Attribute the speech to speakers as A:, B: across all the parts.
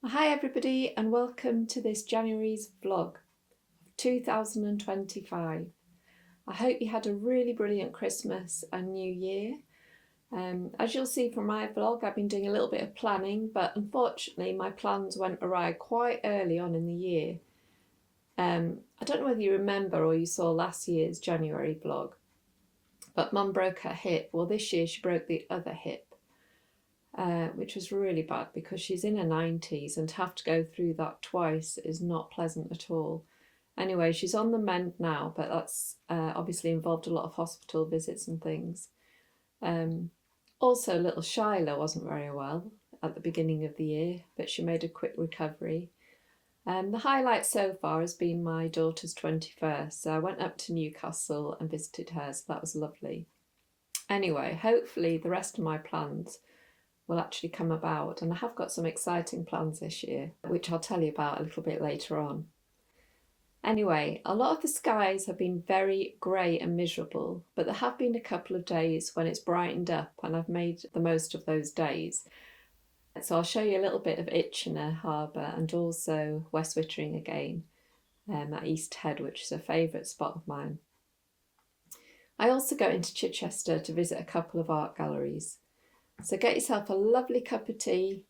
A: Hi everybody and welcome to this January's vlog of 2025. I hope you had a really brilliant Christmas and New Year. As you'll see from my vlog, I've been doing a little bit of planning, but unfortunately my plans went awry quite early on in the year. I don't know whether you remember or you saw last year's January vlog, but Mum broke her hip. Well, this year she broke the other hip. Which was really bad because she's in her 90s and to have to go through that twice is not pleasant at all. Anyway, she's on the mend now, but that's obviously involved a lot of hospital visits and things. Also, little Shiloh wasn't very well at the beginning of the year, but she made a quick recovery. The highlight so far has been my daughter's 21st, so I went up to Newcastle and visited her, so that was lovely. Anyway, hopefully the rest of my plans will actually come about, and I have got some exciting plans this year which I'll tell you about a little bit later on. Anyway, a lot of the skies have been very grey and miserable, but there have been a couple of days when it's brightened up and I've made the most of those days. So I'll show you a little bit of Itchenor Harbour and also West Wittering again at East Head, which is a favourite spot of mine. I also go into Chichester to visit a couple of art galleries. So get yourself a lovely cup of tea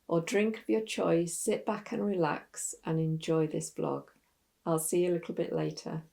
A: or drink of your choice, sit back and relax and enjoy this vlog. I'll see you a little bit later.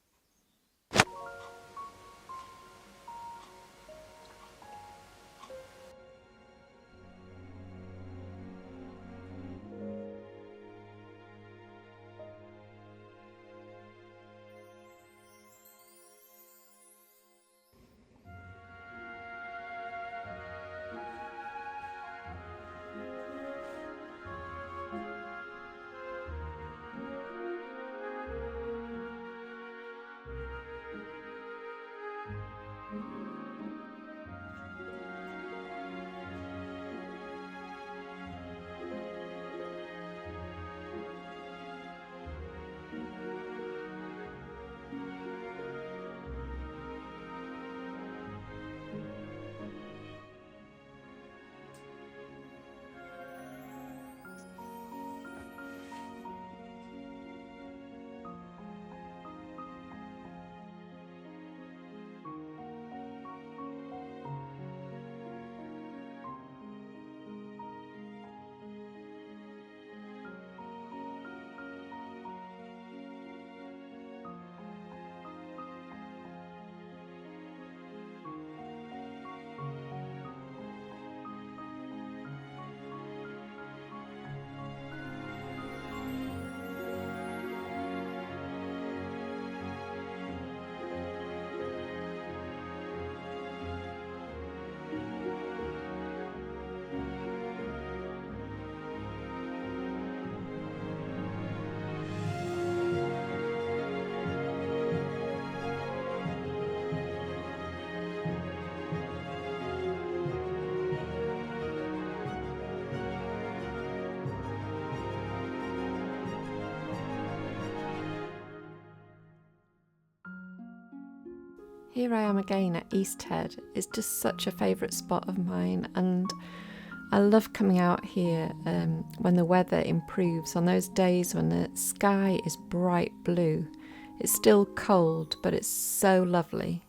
A: Here I am again at East Head. It's just such a favourite spot of mine, and I love coming out here when the weather improves, on those days when the sky is bright blue. It's still cold, but it's so lovely.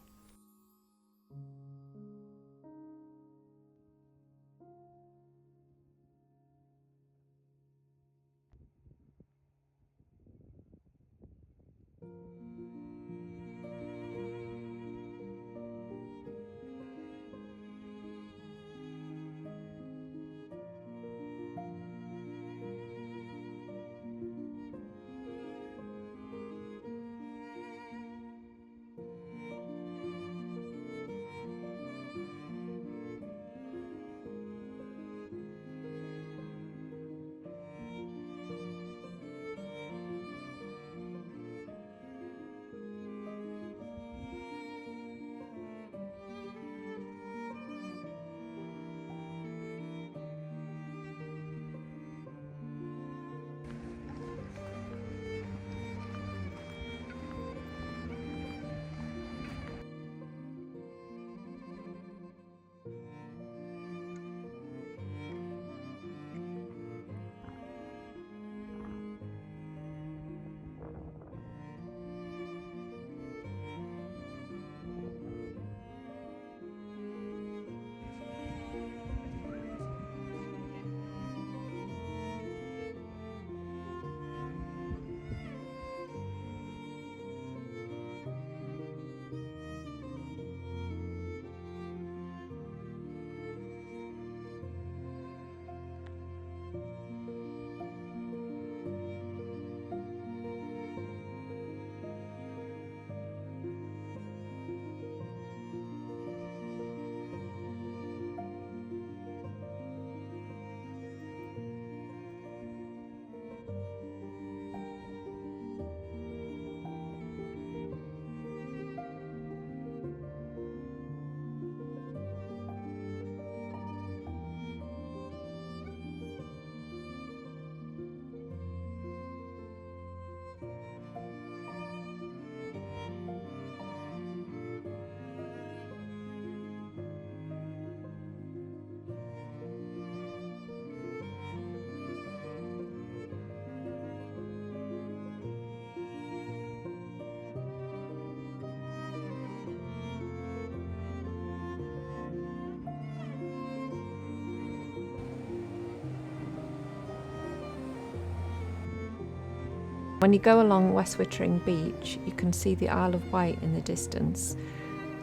A: When you go along West Wittering beach, you can see the Isle of Wight in the distance.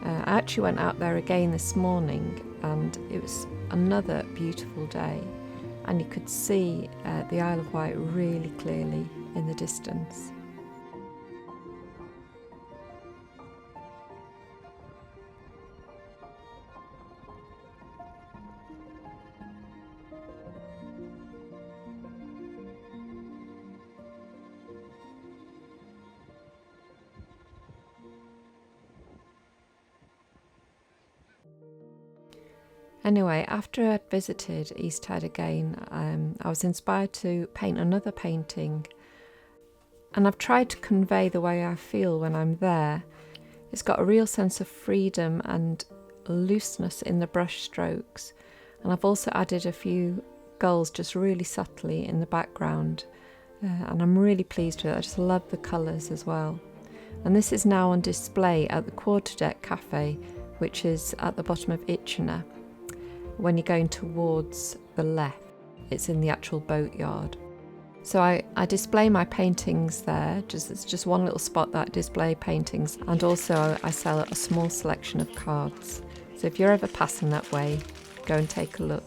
A: I actually went out there again this morning and it was another beautiful day, and you could see the Isle of Wight really clearly in the distance. Anyway, after I'd visited East Head again, I was inspired to paint another painting, and I've tried to convey the way I feel when I'm there. It's got a real sense of freedom and looseness in the brush strokes, and I've also added a few gulls just really subtly in the background, and I'm really pleased with it. I just love the colours as well. And this is now on display at the Quarterdeck Cafe, which is at the bottom of Itchener. When you're going towards the left, it's in the actual boatyard. So I display my paintings there, it's just one little spot that I display paintings, and also I sell a small selection of cards. So if you're ever passing that way, go and take a look.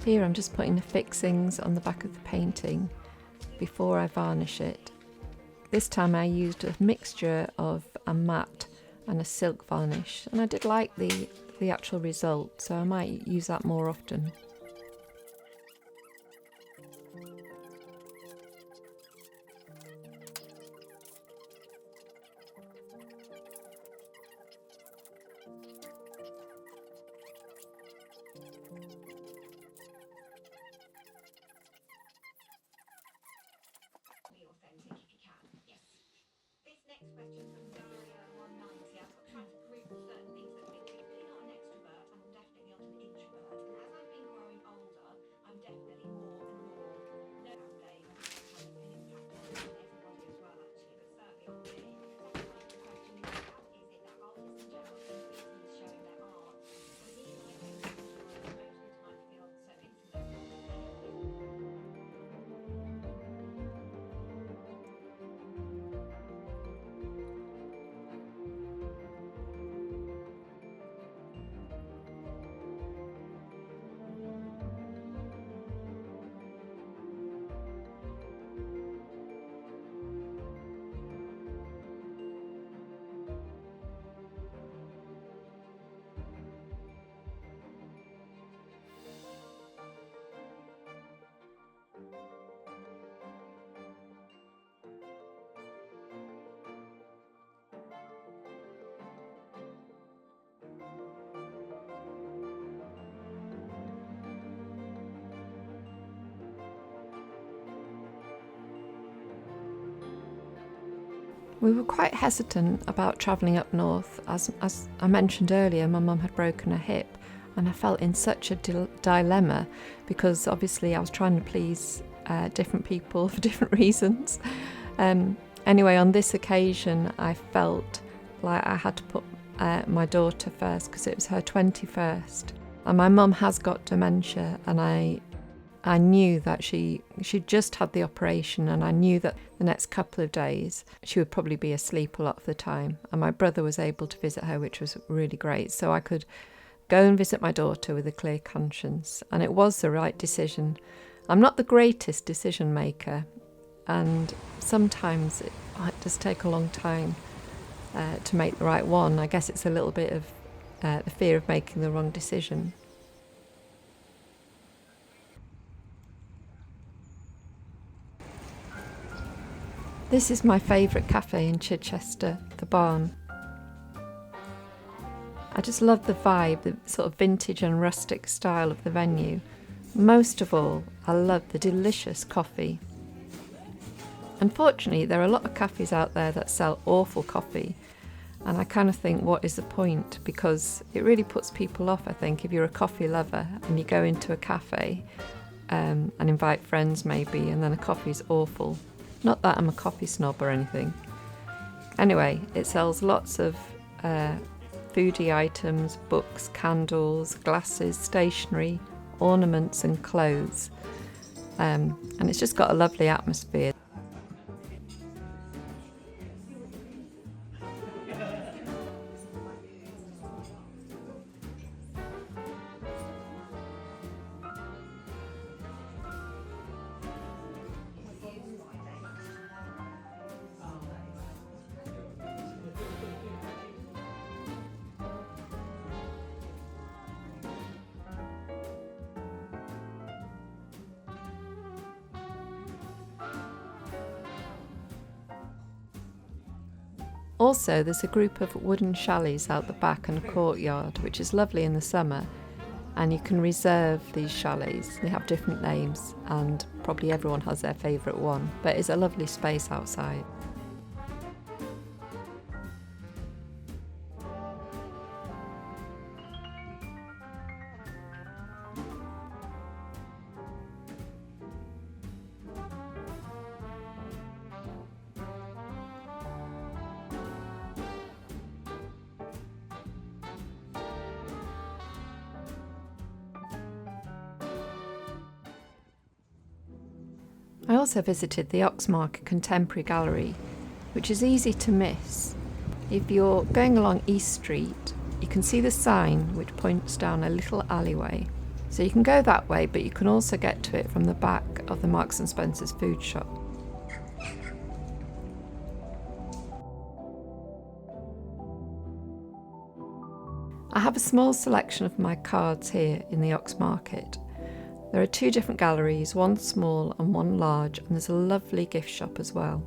A: Here I'm just putting the fixings on the back of the painting before I varnish it. This time I used a mixture of a matte and a silk varnish, and I did like the actual result, so I might use that more often. We were quite hesitant about travelling up north. As I mentioned earlier, my mum had broken her hip, and I felt in such a dilemma because obviously I was trying to please different people for different reasons. Anyway, on this occasion I felt like I had to put my daughter first because it was her 21st, and my mum has got dementia, and I knew that she'd just had the operation, and I knew that the next couple of days she would probably be asleep a lot of the time, and my brother was able to visit her, which was really great, so I could go and visit my daughter with a clear conscience, and it was the right decision. I'm not the greatest decision maker, and sometimes it does take a long time to make the right one. I guess it's a little bit of the fear of making the wrong decision. This is my favourite cafe in Chichester, the Barn. I just love the vibe, the sort of vintage and rustic style of the venue. Most of all, I love the delicious coffee. Unfortunately, there are a lot of cafes out there that sell awful coffee, and I kind of think, what is the point? Because it really puts people off, I think, if you're a coffee lover and you go into a cafe and invite friends maybe, and then the coffee's awful. Not that I'm a coffee snob or anything. Anyway, it sells lots of foodie items, books, candles, glasses, stationery, ornaments and clothes. And it's just got a lovely atmosphere. Also, there's a group of wooden chalets out the back and a courtyard, which is lovely in the summer, and you can reserve these chalets. They have different names, and probably everyone has their favourite one, but it's a lovely space outside. I also visited the Oxmarket Contemporary Gallery, which is easy to miss. If you're going along East Street, you can see the sign which points down a little alleyway. So you can go that way, but you can also get to it from the back of the Marks and Spencer's food shop. I have a small selection of my cards here in the Oxmarket. There are two different galleries, one small and one large, and there's a lovely gift shop as well.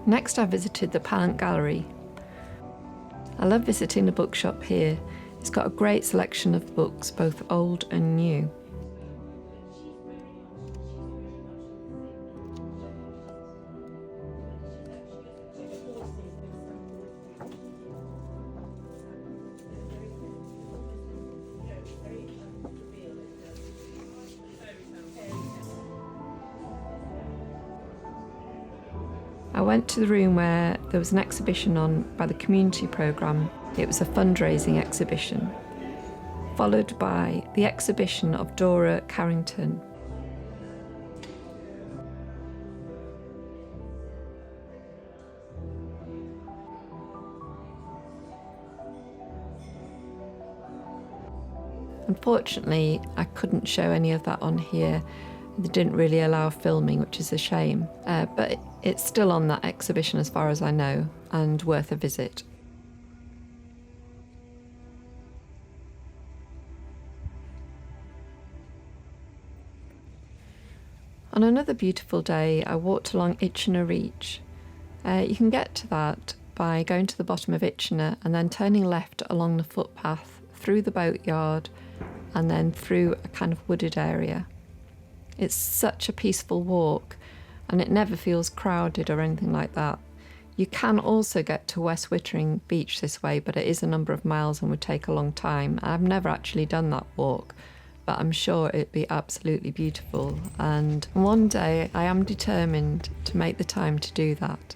A: Next, I visited the Pallant Gallery. I love visiting the bookshop here. It's got a great selection of books, both old and new. I went to the room where there was an exhibition on by the community programme. It was a fundraising exhibition, followed by the exhibition of Dora Carrington. Unfortunately, I couldn't show any of that on here. They didn't really allow filming, which is a shame, but it's still on that exhibition as far as I know, and worth a visit. On another beautiful day, I walked along Itchenor Reach. You can get to that by going to the bottom of Itchenor and then turning left along the footpath through the boatyard and then through a kind of wooded area. It's such a peaceful walk and it never feels crowded or anything like that. You can also get to West Wittering beach this way, but it is a number of miles and would take a long time. I've never actually done that walk, but I'm sure it'd be absolutely beautiful. And one day I am determined to make the time to do that.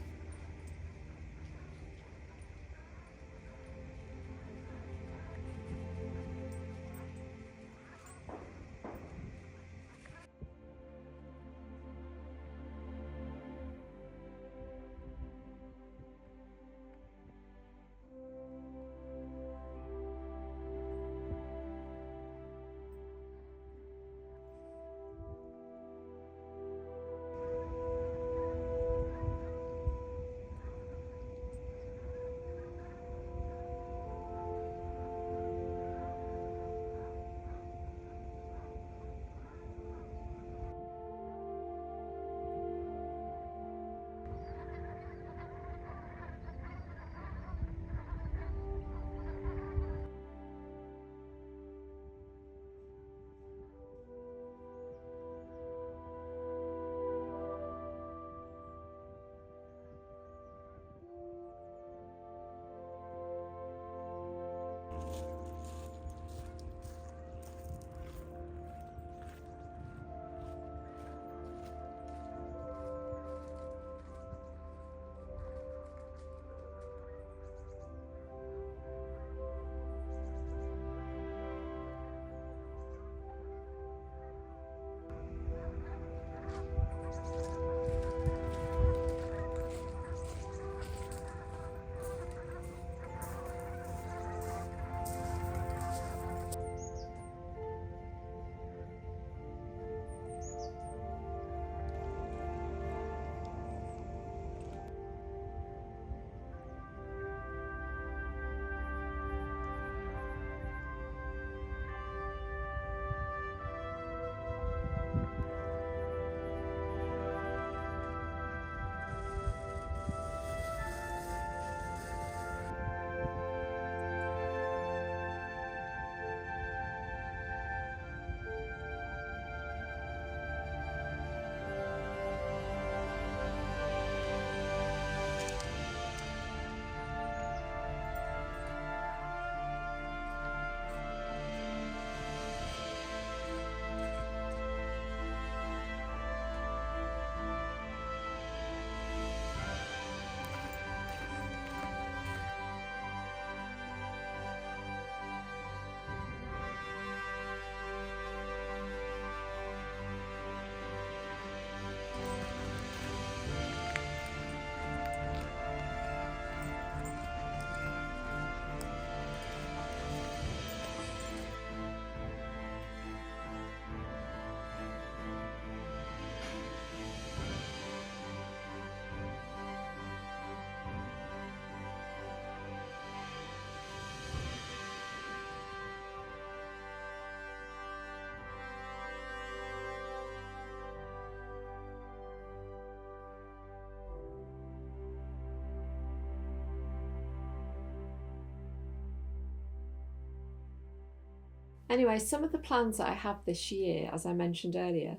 A: Anyway, some of the plans that I have this year, as I mentioned earlier,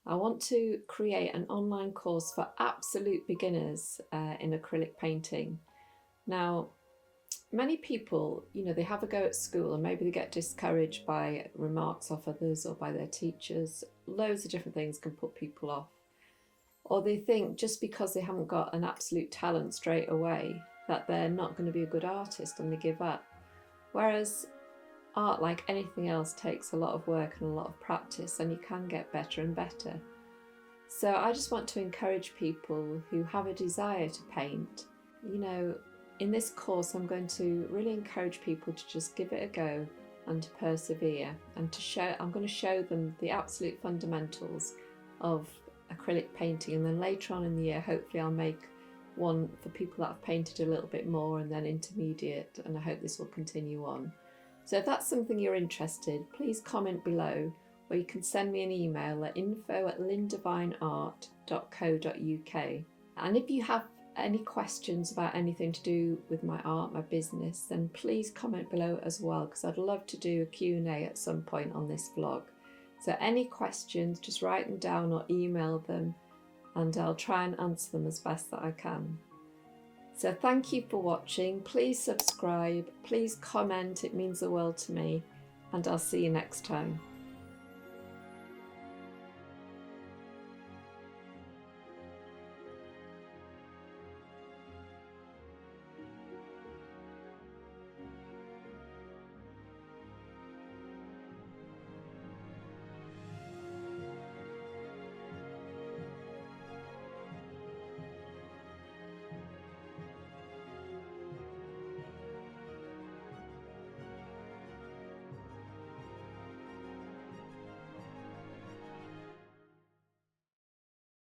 A: I want to create an online course for absolute beginners in acrylic painting. Now, many people, they have a go at school and maybe they get discouraged by remarks of others or by their teachers. Loads of different things can put people off. Or they think just because they haven't got an absolute talent straight away that they're not going to be a good artist and they give up. Whereas art, like anything else, takes a lot of work and a lot of practice, and you can get better and better. So I just want to encourage people who have a desire to paint. In this course I'm going to really encourage people to just give it a go and to persevere, and I'm going to show them the absolute fundamentals of acrylic painting, and then later on in the year hopefully I'll make one for people that have painted a little bit more and then intermediate, and I hope this will continue on. So if that's something you're interested, please comment below, or you can send me an email at info@lindevineart.co.uk. And if you have any questions about anything to do with my art, my business, then please comment below as well, because I'd love to do a Q&A at some point on this vlog. So any questions, just write them down or email them, and I'll try and answer them as best that I can. So thank you for watching. Please subscribe, please comment, it means the world to me, and I'll see you next time.